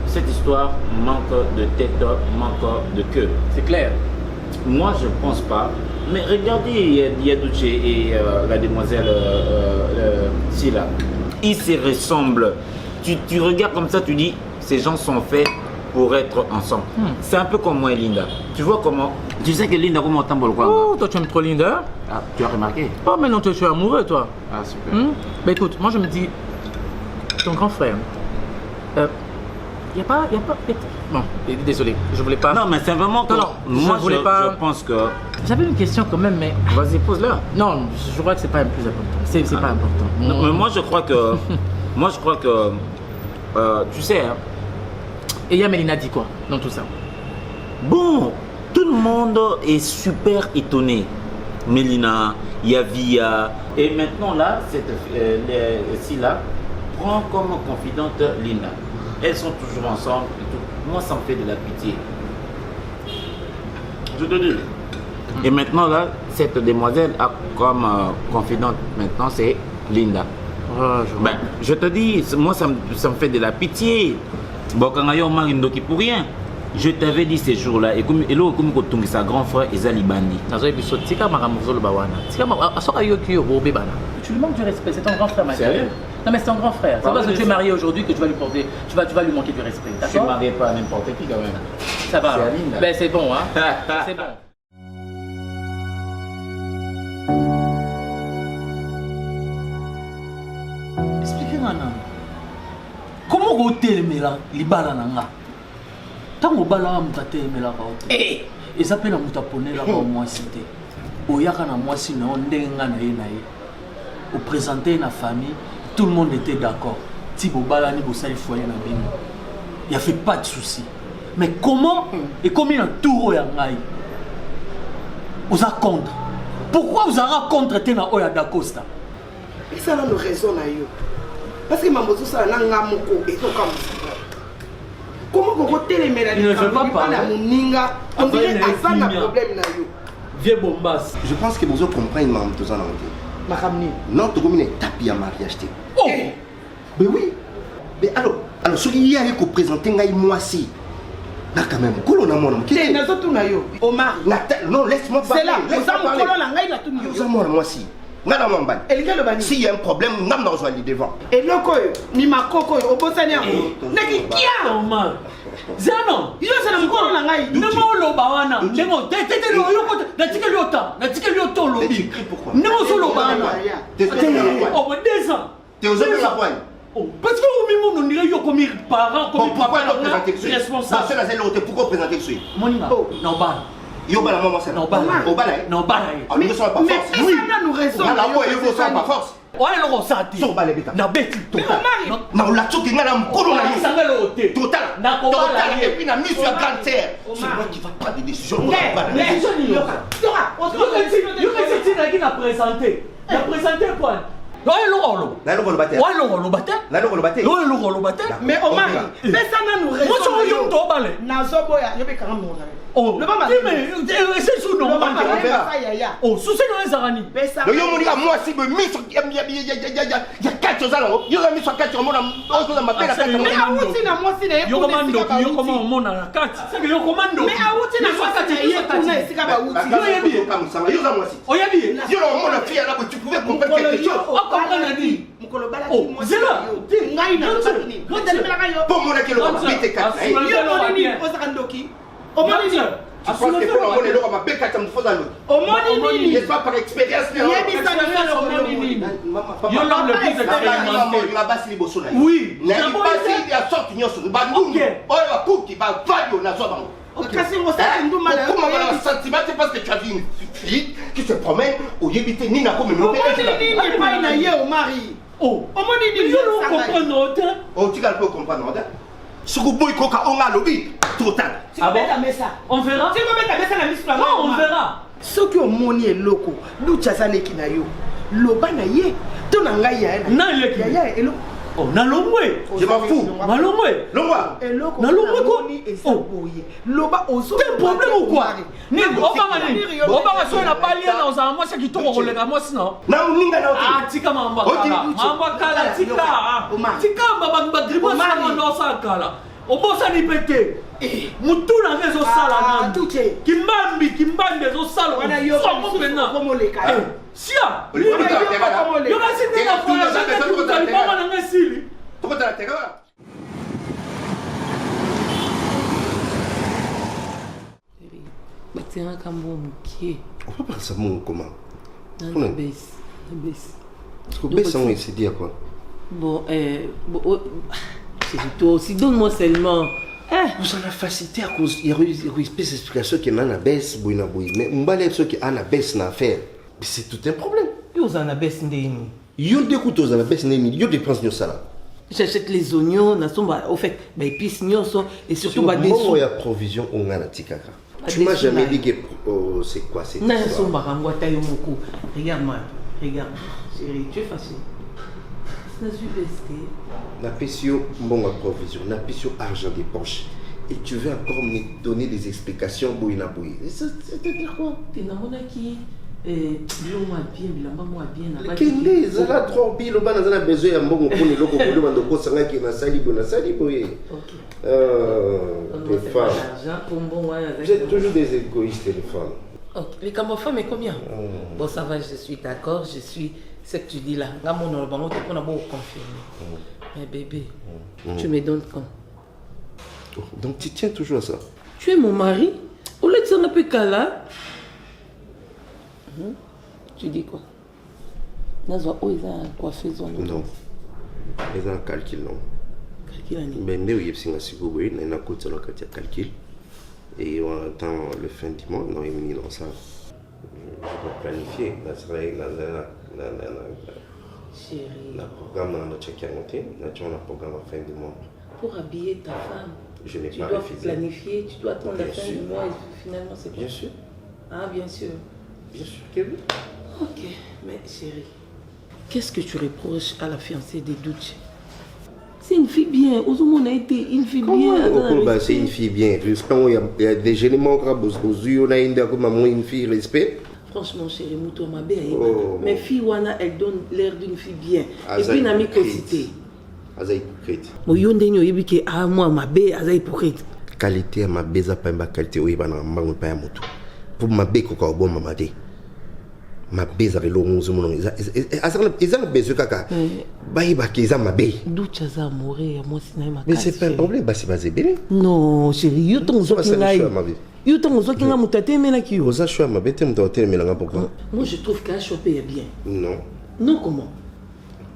cette histoire manque de tête, manque de queue. C'est clair. Moi, je ne pense pas. Mais regardez Yadouche et la demoiselle Sila. Ils se ressemblent. Tu regardes comme ça, tu dis, ces gens sont faits pour être ensemble. C'est un peu comme moi et Linda. Tu vois comment? Tu sais que Linda, comment on t'emballe quoi? Oh, toi tu aimes trop Linda? Ah, tu as remarqué? Oh, mais non, toi tu es amoureux, toi. Ah, super. Bah écoute, moi je me dis, ton grand frère, y a pas Bon, désolé, je voulais pas. Non, mais c'est vraiment que... Non, moi, je voulais pas. Je pense que... J'avais une question quand même, mais. Vas-y, pose-la. Non, je crois que c'est pas le plus important. C'est pas important. Non, mais moi, je crois que... tu sais... Hein, et Yamelina dit quoi dans tout ça? Bon, tout le monde est super étonné. Mélina, Yavia. Et maintenant, là, cette là prend comme confidente Linda. Elles sont toujours ensemble. Et tout. Moi, ça me fait de la pitié. Je te dis. Et maintenant, là, cette demoiselle a comme confidente, maintenant, c'est Linda. Ben, je te dis, moi, ça me fait de la pitié. Bon, quand on m'a dit pour rien. Je t'avais dit ces jours-là, et comme tu sa grand frère, Ezali Bandi. Tu lui manques du respect, c'est ton grand frère, ma Sérieux? Non, mais c'est ton grand frère. C'est pas parce que tu es marié aujourd'hui que tu vas lui porter, tu vas lui manquer du respect. Je suis marié pas à n'importe qui quand même. Ça va. C'est Aline, là. Ben, c'est bon, hein. C'est bon. Expliquez-moi, comment vous télémela libala nanga? Tant au bala muta télémela ka ote. Et ça peut la muta ponela ka moi cité. Oyaka na moi si na ndenga na ye. Au présenter la famille, tout le monde était d'accord. Si vous bala ni vous savez foyer na bino. Il y a fait pas de souci. Mais comment et combien de tours ya ngai? Vous êtes contre. Pourquoi vous êtes contre Tena Oya d'Acosta? Et ça a une raison na yo. Parce que Mambozo ça na ngamoko et to comme comment vous votez les médailles? Il ne veut pas parler. On dirait que ça a un problème na yo. Vieux bombas. Je pense que vous comprenez ma tout ça. Ma ramni. Non, tu comme une étape à mariage. Oh. Mais oui. Mais alors ce qu'il y a que présenter moi si. Là quand même, qu'on a mon qui est nazo tout na yo. Omar. Non, laisse-moi parler. C'est là. Vous avez mon na ngai na tout yo. Vous avez moi si. S'il y a un problème, nous allons rejoindre devant. Et le koyo, ni ma koko, au beau seigneur. Neki kia. Omar. Zano. Yo c'est la mkolo na ngai. Nemo lo bawana. Nemo tete lo yo ko na tika liota. Na tika lioto lo bi. Nemo solo bawana. Oh, mais des ans. Tu es aux hommes de la poigne. Oh, parce que vous m'avez dit que vous avez parents comme pourquoi vous présentez que responsable. Pourquoi présenter que c'est Moninga. Non, bah. Yo bala maman c'est non bala. Au bala. Non bala. Nous ne sommes pas force. Oui. Nous raison. Là où ils ne sont pas force. Ouais, le rosati. Sur bala beta. Na beti. Mais Omar. Non, la tchoki na mkolo na ça va le hôtel. Total. Na ko bala. Et puis na mise sur grande terre. C'est moi qui va prendre des décisions. Mais je dis na présenté. Na présenté point. Ouais, mais Omar, mais ça n'a nous raison. Moi, je suis un peu balé. Nazoboya, je vais quand même mourir. Oh, le maman. C'est sous nom. Oh, sous ces noms, Zarani. Le yomoni à moi, si me mis sur. Il y a 4 choses alors. Il y a mis sur 4 sur mon mais à outi na moi, si les Yokomando, Yokomando, mon à la 4. C'est que Yokomando. Mais à outi na moi, si les Yokomando, c'est qu'à outi. Yoyabi, comme ça, Yoyabi, moi aussi. Oyabi, Yo, mon fille, là, tu pouvais comprendre quelque chose. Oh, c'est là. Pour mon accueil, on va péter 4. Yo, mon nini, Osakandoki. Tu penses que pour mon élo, on va péter 4 fois dans l'autre. Au mon nini. N'est-ce pas par expérience? Yo, l'homme le plus expérimenté. Oui. Il y a sorti de ce bandou. Oh, il va couper, il va valer au nazo. Comment on a un sentiment? C'est parce que tu as vu une fille qui se promène au Yébité Nina comme une autre. Nini pas une aïe au mari. Oh, au moins Nini, je comprends. Oh, tu peux comprendre. Sukuboy Koka on a lobby total. Ah bon? On verra. Si vous mettez la messe à la non, on verra. Ce qui est moni est loco. Nous tchazane qui na yo. Loba na ye. Ton anga ya. Na ye ki. Ya ya elo. Oh, na lomwe. Je m'en fous. Na lomwe. Lomwa. Na lomwe ko. Oh, loba ozo. Quel problème ou quoi? Ni obanga ni. Obanga so na bali na za moi c'est qui to kolega moi sinon. Na ninga na ah tika mamba kala. Mamba kala tika. Tika mamba gribo sa ndo sa kala. Obosa ni pete. Mutu na rezo sala na. Kimbande zo sala. Wana yo ko pena. Como le ka. Sia. Yo ba sine na voyage na mama na ngasili. Pourquoi tu as la terre? Batina kambo mukie. On peut pas ça mon comment? La baisse. Parce que baisse on s'est dit à quoi? Bon c'est toi aussi donne-moi seulement Vous en avez facilité à cause il y a une espèce d'explication qui est dans la baisse, mais on va aller sur qui a la baisse dans l'affaire. C'est tout un problème. Vous en avez baisse ndéni. Yo découte aux la baisse ndéni, yo dépense ça là. J'achète les oignons, au fait, épices et surtout des sous. Il y a provision on a la tikaka. Tu m'as jamais dit que c'est quoi c'est non, regarde-moi, regarde, chérie, tu es facile. Je suis besté. La passion, bon provision, la passion argent des poches. Et tu veux encore me donner des explications bouina bouille. C'est-à-dire quoi? Tu n'as pas qui moi bien, moi bien. Kende, zala trop bien, le ban a besoin de bon pour les locaux pour demander quoi ça qui na sali boye. OK. Les femmes. Vous êtes toujours des égoïstes les femmes. OK. Les femmes mais combien? Bon ça va, je suis d'accord, je suis ce que tu dis là. Là mon on te prend beaucoup confirmer. Mais bébé, tu me donnes quand? Donc tu tiens toujours à ça. Tu es mon mari? Au lieu de ça, on n'a plus qu'à là. Tu dis quoi? Non. Ils ont un calcul, non? Ben, il y a un calcul. Et on attend le fin du mois. Non, il y a ça. Je vais planifier. Chérie. Le programme dans notre chèque à monter. Le programme à fin du mois. Pour habiller ta femme. Je n'ai pas refusé. Tu dois planifier, tu dois attendre la fin du mois et finalement c'est quoi? Bien sûr. Ah, bien sûr. Bien sûr que oui. Ok, mais chérie, qu'est-ce que tu reproches à la fiancée de Duce? C'est une fille bien. Ozomon a été une fille bien. C'est une fille bien. Il y a des éléments graves aux yeux. On a une fille respect. Franchement, chérie, Moutou m'a bien. Mais fille Wana, elle donne l'air d'une fille bien. Et puis, une amie cosité. Aza hypocrite. Moi, yondenyo yebike ah moi ma bé aza hypocrite. Qualité ma beza pas ma qualité oyeba na mbango pa ya moto. Pour ma bé ko ka bon mama de. Ma beza avec l'onzo mon ils ont besoin kaka. Baïba ki za ma bé. D'où tu as amouré moi sina ma. Mais c'est pas un problème, bah c'est basé bien. Non, chérie, yo ton zo kingai. Yo ton zo kinga mutate mena ki yo. Oza choix ma bé te mutate mena nga pourquoi? Moi je trouve qu'à choper est bien. Non. Non comment?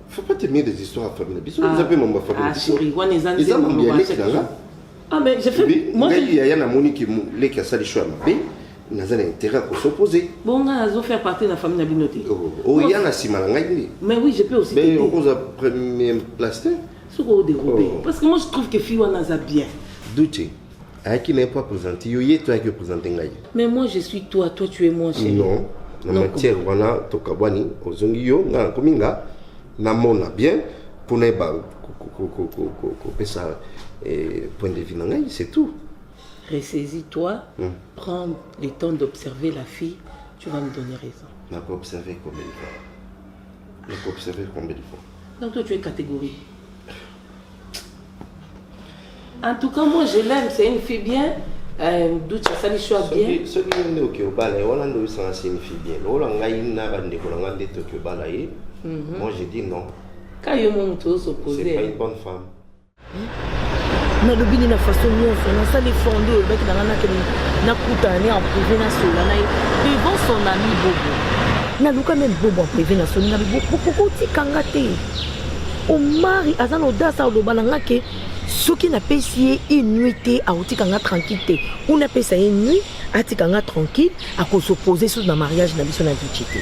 Faut pas t'aimer des histoires familiales. Bisous, vous avez mon famille. Ah, chérie, on est en ils ont bien les là. Ah, mais j'ai fait. Moi, il y a un amoni qui les qui a ça les choix ma bé. N'a pas intérêt à s'opposer. Bon, on a faire partie de la famille Nabinoté. Oh, il y en a si mal. Mais oui, je peux aussi. Mais on pose la première place. Sur au dérobé. Parce que moi, je trouve que Fiwana a bien. Doute. À qui n'est pas présenté. Yoye, toi qui présenté Ngaï. Mais moi, je suis toi. Toi, tu es moi, chérie. Non. En matière, on a Tokabwani, Ozongio, Kominga. Namona bien pour ne pas ça point de vue c'est tout. Ressaisis-toi, prends le temps d'observer la fille, tu vas me donner raison. Je peux observer combien de fois. Je peux observer combien de fois. Donc toi tu es catégorique. En tout cas moi je l'aime, c'est une fille bien. D'où tu as les choix bien. Ce qui est ok au balai, on a une fille bien. On a une moi j'ai dit non. Quand il y a un s'opposer. C'est pas une bonne femme. Na lobini na façon nyonso na sali fondé au bec na na kutane en privé na sola na devant son ami Bobo. Na luka même Bobo en privé na sola na beaucoup tikanga te. O mari azana odasa olobana ngake soki na pesi une nuit te a otikanga tranquille. On a pesa une nuit atikanga tranquille à cause s'opposer sur le mariage na biso na vicité.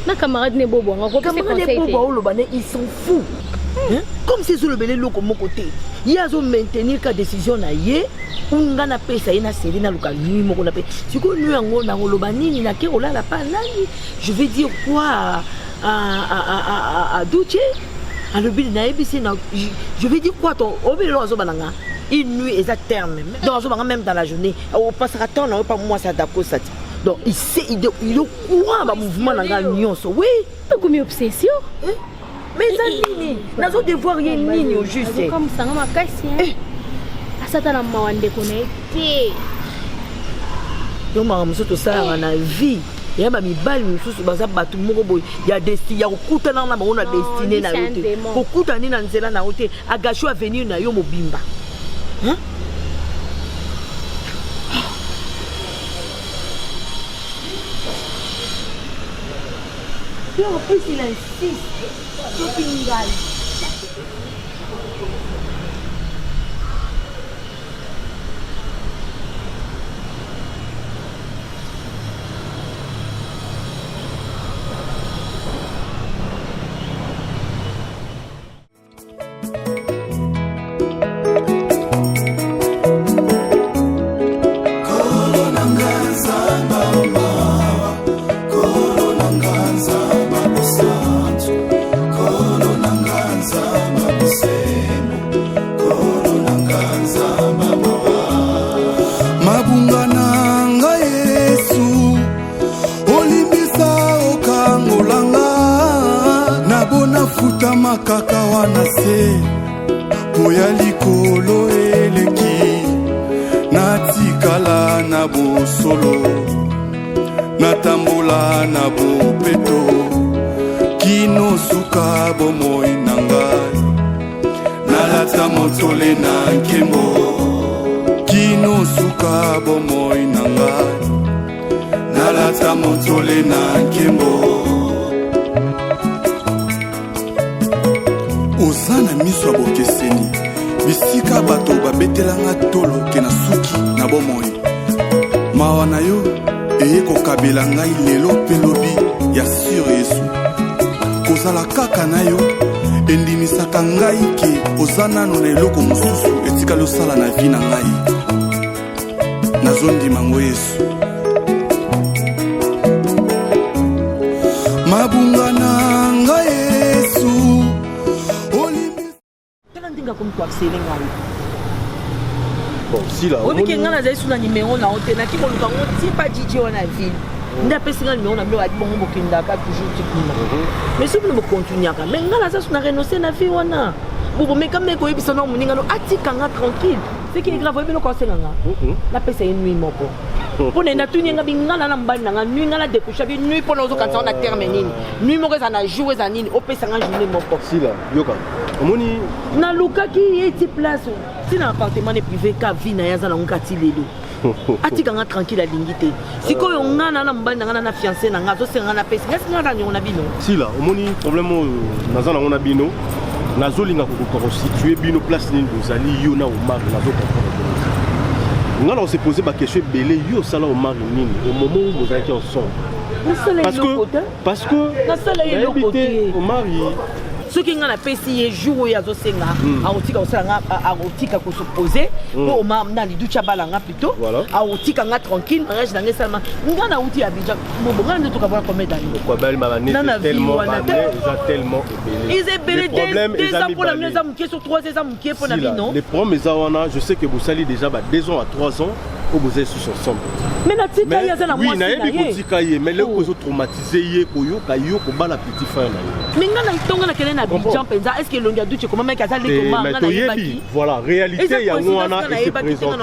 Na camarade ne Bobo on va conseiller. Ils s'en foutent. Comme si le belé loko mon côté. Il y a maintenir la décision na yé. On a pesa na série na luka nuit moko na pe. Si ko nuit ngo na lobani na ke ola la pa nani. Je vais dire quoi à Duce. À le bil na ebisi na je vais dire quoi ton obelo azo bananga. Une nuit exact terme même dans la journée. On passera temps na pas moi ça d'accord ça. Donc il sait il est au courant ba mouvement na nyonso. Oui, comme obsession. Mais ça nini nazo devoir rien nini au juste. Comme ça ma kasi. Asata na mawande connecté. Yo mama musoto ça na vie. Ya ba mibali mususu baza batu moko boy ya destiny ya kokutana na bango na destiné na yote. Kokutana na nzela na yote agasho avenir na yo mobimba. Hein? En plus, il insiste. kaka wana se po ya likolo eleki natikala na bosolo natambola na bopeto kino suka bomoi na ngai nalata motole na nkembo kino suka bomoi na ngai nalata motole na nkembo oza na miso ya bokeseni bisika bato babetelanga tolo ke na suki na bomoi mawa na yo eye kokabela ngai lelo mpe lobi ya sur yesu kozala kaka na yo endimisaka ngai ke oza nano na eloko mosusu etikali osala na vi na ngai nazondima ngo yesu mabunga na ngai yesu ndinga comme toi c'est ngai bon si là obi ke ngana za suna numéro na hotel na kiko luka ngo ti pa DJ on a ville nda pesi nga numéro na bilo adi bongo bokinda ka toujours tikuna mais si vous me continuer ka mais ngana za suna renoncer na vie wana bobo mais comme ko yebisa na muninga no atika nga tranquille c'est qui est grave bino ko senga na pesa une nuit moko pour na tuni nga bingana na mbali nga nuit nga la découcher bi nuit pour nous quand on a terminé nuit moko za na jouer za nini o pesa nga journée moko si là yoka omoni na luka ki eti place si na appartement privé ka vie na yaza na ngati lelo atika nga tranquille alingi te sikoyo ngana na mbali nga na fiancé na nga to senga na pesa ngasi nga na bino si là omoni problème naza na ngona bino nazolinga ko situer bino place nini bozali yo na Omar nazo comprendre nga on s'est posé ba question belé yo sala Omar nini au moment où vous étiez ensemble parce que na sala yo côté Omar ce qui nga na pesi jour ya zo senga aotika osala nga aotika ko se poser pour Omar na li ducha balanga plutôt aotika nga tranquille mariage na ngesama nga na uti Abidjan mo nga ndoto ka voir combien d'années quoi belle maman tellement ils est belé des ans pour la maison qui sur 3 ans qui pour la vie non les problèmes wana je sais que vous salez déjà 2 ans à 3 ans où vous êtes tous ensemble mais na tika ya za na moi oui na yebi tika ye mais le ko traumatisé ye ko yo ka yo ko bala petit frère na ye mais nga na itonga na kelena Abidjan penza est-ce que longa duche comment mec azali comment nga na yebaki voilà réalité ya ngwana et se présenter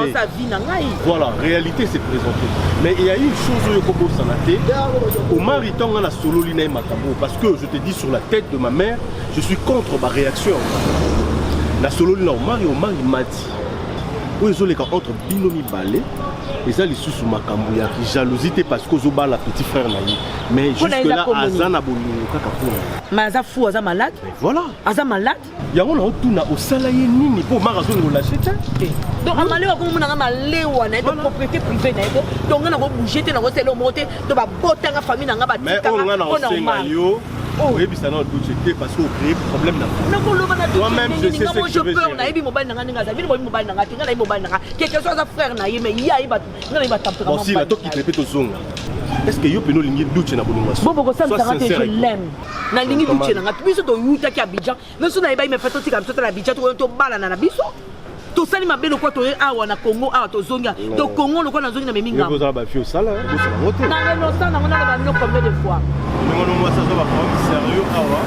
voilà réalité s'est présentée mais il y a une chose yo ko bosana te Omar itonga na solo lina makambo parce que je te dis sur la tête de ma mère je suis contre ma réaction la solo lina Omar m'a dit oui ils ont les entre binomi balé et ça les sous makambo ya jalousie parce que zoba la petit frère na ye mais jusque là azana bolingo kaka pona mais aza fou aza malade voilà aza malade yango na otuna osala ye nini po marazo ngo lâcher te donc amalewa ko mona malewa na de propriété privée na eko donc na ko bouger te na ko selo monter to ba botanga famille na nga ba tika mais on na osenga yo oui bisa na doute parce que créer problème na moi-même je sais ce que je veux dire na yebi mobile na nga ninga za bino mobile na nga tinga na mobile na nga quelque chose à frère na ye mais ya iba ngana iba tempérament bon si la toki répète zonga est-ce que yo peno lingi doute na bolingwa bobo ko ça je l'aime na lingi doute na nga biso to yuta ki Abidjan mais so na iba me fait to tika biso na Abidjan to bala na biso to sali mabelo ko to awa na Congo awa to zonga to Congo lo ko na zonga na meminga vous avez fait ça là vous ça voter na non ça na ngana ba mino combien de fois mais moi ça va pas sérieux awa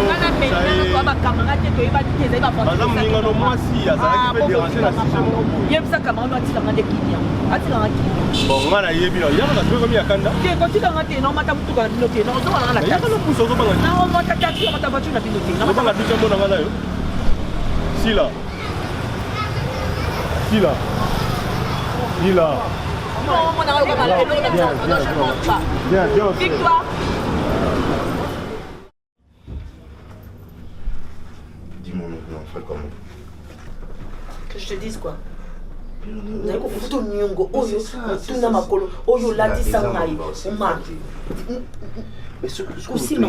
ngana pena ko ba camarade to iba teze ba fa madame ninga no mwasi azalaki pe déranger la système yebisa camarade atika ngande kinya atika ngaki bon ngana yebi ya na ko komi akanda ke ko tika ngate no mata mutuka bino te no zo wana na ya ko puso zo banga na o mata taxi mata voiture na bino te na mata biso mbona ngana yo sila non mon ami va mal bien victoire dis-moi maintenant on fait comment que je te dise quoi na ko futo nyongo oyo tuna makolo oyo latisa ngai uma mais ce kusimba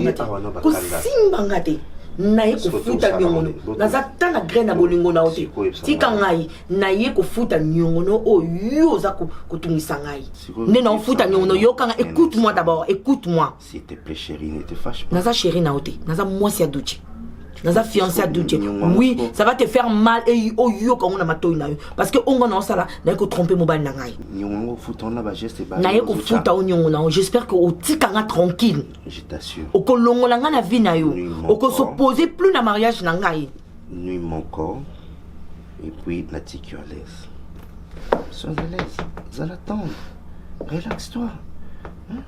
ngate naye kofuta nyongono naza tana graine na bolingo na ote tika ngai naye kofuta nyongono oyo oza kotungisa ngai nena ofuta nyongono yokanga écoute-moi d'abord écoute-moi s'il te plaît chérie ne te fâche pas naza chérie na ote naza mwasi ya duchi naza fiancé à Doudje. Oui, ça va te faire mal et yo quand on a mato na yo parce que on a ça là, n'a que tromper mon bal na ngai. Nyongo fouton là ba geste ba. Na ko futa o nyongo na. J'espère que o tikanga tranquille. Je t'assure. O ko longola nga na vie na yo. O ko s'opposer plus na mariage na ngai. Nuit mon corps et puis la tique à l'aise. Sois à l'aise, ça l'attendre. Relaxe-toi.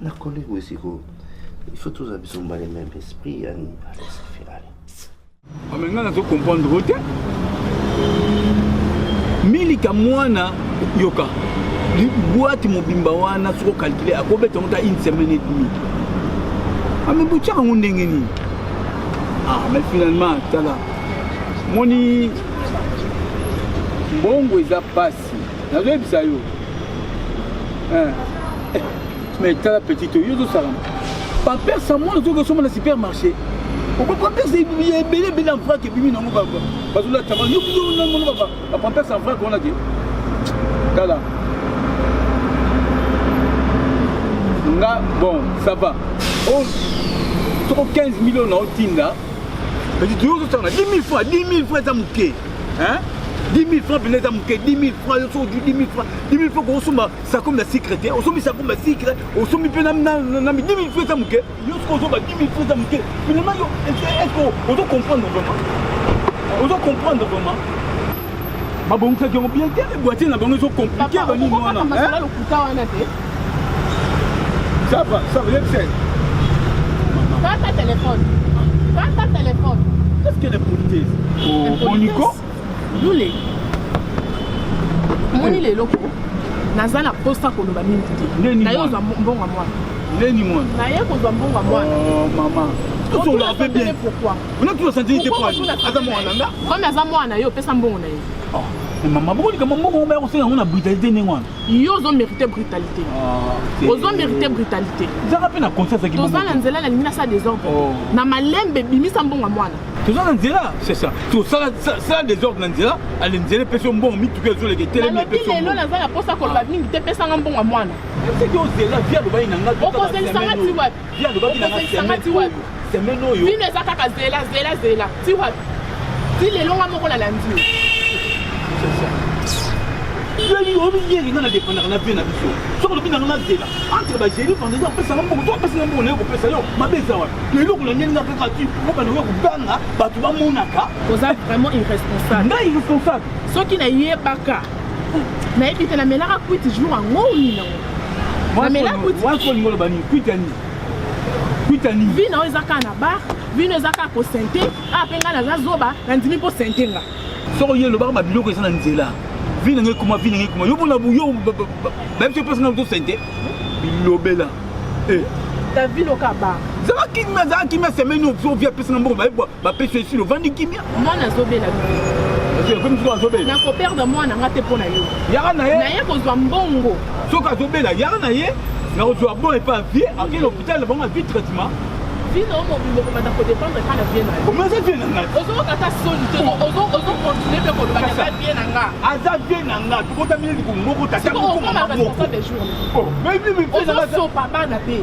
La collègue aussi, il faut tous avoir les mêmes esprits. Allez. Maintenant, tu comprends le côté. Milika mwana yoka. Les boîtes mobimba wana sont calculées à combien de temps une semaine et demie. Ah mais boucha on n'engeni. Ah mais finalement, t'as là. Moni bongo ils a passé. N'a pas vu ça yo. Mais t'as la petite yo tout ça. Pas personne moi nous sommes dans le supermarché. Pourquoi pas personne il y a belé en franc qui bimi non papa. Parce que là t'as yo non papa. La pampers en franc qu'on a dit. Là. Nga bon, ça va. Oh 15 millions dans Tinda. Mais tu dois ça 10 000 francs ça mouké. Hein? 10 000 francs, 10 000 francs, 10 000 francs, 10 000 francs, on somme ça comme la secrétaire, on somme ça comme la secrétaire, on somme 10 000 francs, ça mouké, on somme 10 000 francs, ça mouké. Finalement, est-ce qu'on doit comprendre vraiment? On doit comprendre vraiment. Ma bonne ça qui ont bien été, les boîtiers n'a pas besoin de compliquer, ça va, c'est. Prends ta téléphone. Qu'est-ce qu'elle est politesse? Oh, Monico? Lule moni le loko naza na posta ko loba mingi na yo za mbonga mwana neni mwana na ye ko za mbonga mwana oh maman tout on l'a fait bien pourquoi on a tout senti te pour aza mwana nga comme aza mwana yo pesa mbongo na ye oh maman boni kama mbongo ba ko senga na brutalité ne mwana yo zo mériter brutalité ozo mériter brutalité za pe na conscience ki to za na nzela na lingina sa désordre na malembe bimisa mbonga mwana tout ça nzela c'est ça tout ça désordre nzela ale nzela pesa mbongo mi tuke zo le tele mi pesa mbongo na za na posa ko ba mingi te pesa mbongo mwana c'est que ozela via lo ba ina nga to ko zela sangati wapi via lo ba ina nga sangati wapi semeno yo vino za kaka zela ti wapi ti le longa moko la landi c'est ça yeli obi yeli na dépendre na bien na biso so ko bina na zela entre ba jeli pendant ça pesa mbongo to pesa mbongo ne ko pesa yo mabeza wa lelo ko ngeni na peka tu ko ba no ko banga ba tu ba monaka oza vraiment irresponsable na irresponsable soki na yebaka na ebite na melaka kwiti jour ngoni na na melaka kwiti wa ko ngolo bani kwitani vino ezaka na bar vino ezaka ko sente apenga na zazoba na ndimi po sentenga so yelo ba biloko esa na nzela vina ngai kuma yo bona yo même si personne n'a sente bilobela ta vino ka bar zaki ma semaine au via personne ba pese sur le vandi kimia moi na zobela comme tu azobela na ko perdre moi na ngate pona yo yaka na ye ko zwa mbongo so ka zobela yaka na ye na ko zwa bon et pas vie à quel hôpital bon à vie traitement vino mo bimbo ko mata ko dépendre kana bien na comment ça vient na ozo kata solité ozo continuer pe ko ba ka bien na nga aza bien na nga ko ta mili ko moko ta ta ko ma responsable des jours oh mais ozo so papa na pe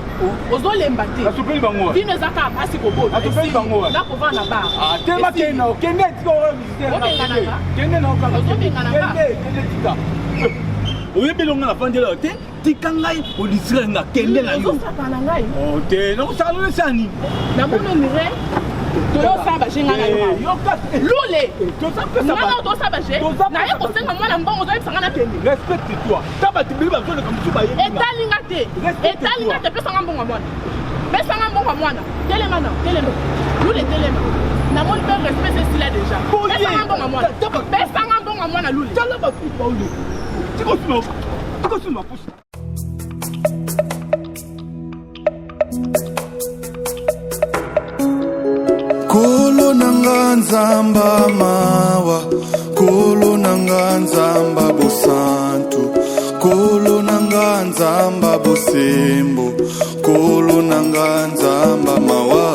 ozo lemba te asopeli bango vino zaka pasi ko bo asopeli bango na ko va na bar ah tellement que no kende tiko visiter na kende na ka ozo benga na bar kende tika oyebelonga na fandela te tika ngai olisira nga kende na yo oh te na kosala lole sani na mono mire tosaba jenga na yo lule nanga tosaba je na ye kosenga mwana mbongo ozoyebisanga na kende respecte toi taba tibili bazoleka mosu bayebi etalinga te pesanga mbongo mwana telema lule telema namoni mpe respect esila deja pesanga mbongo mwana lule tala bakupa ule tikosima pusi kolo nanga nzamba mawa kolo nanga nzamba bosantu kolo nanga nzamba bosembo kolo nanga nzamba mawa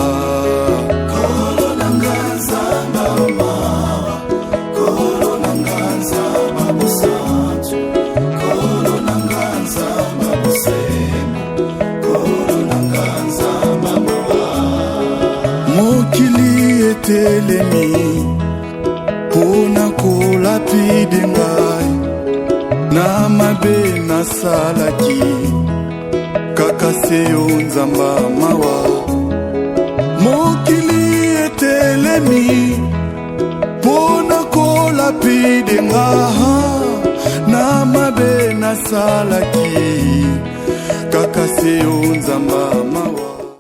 kolo nanga nzamba mawa kolo nanga nzamba bosantu kolo nanga nzamba bosembo kolo nanga nzamba mawa mokili etelemi mpona kolapide ngai na mabe nasalaki kaka se yo nzamba mawa mokili etelemi mpona kolapide ngai na mabe nasalaki kaka se yo nzamba mawa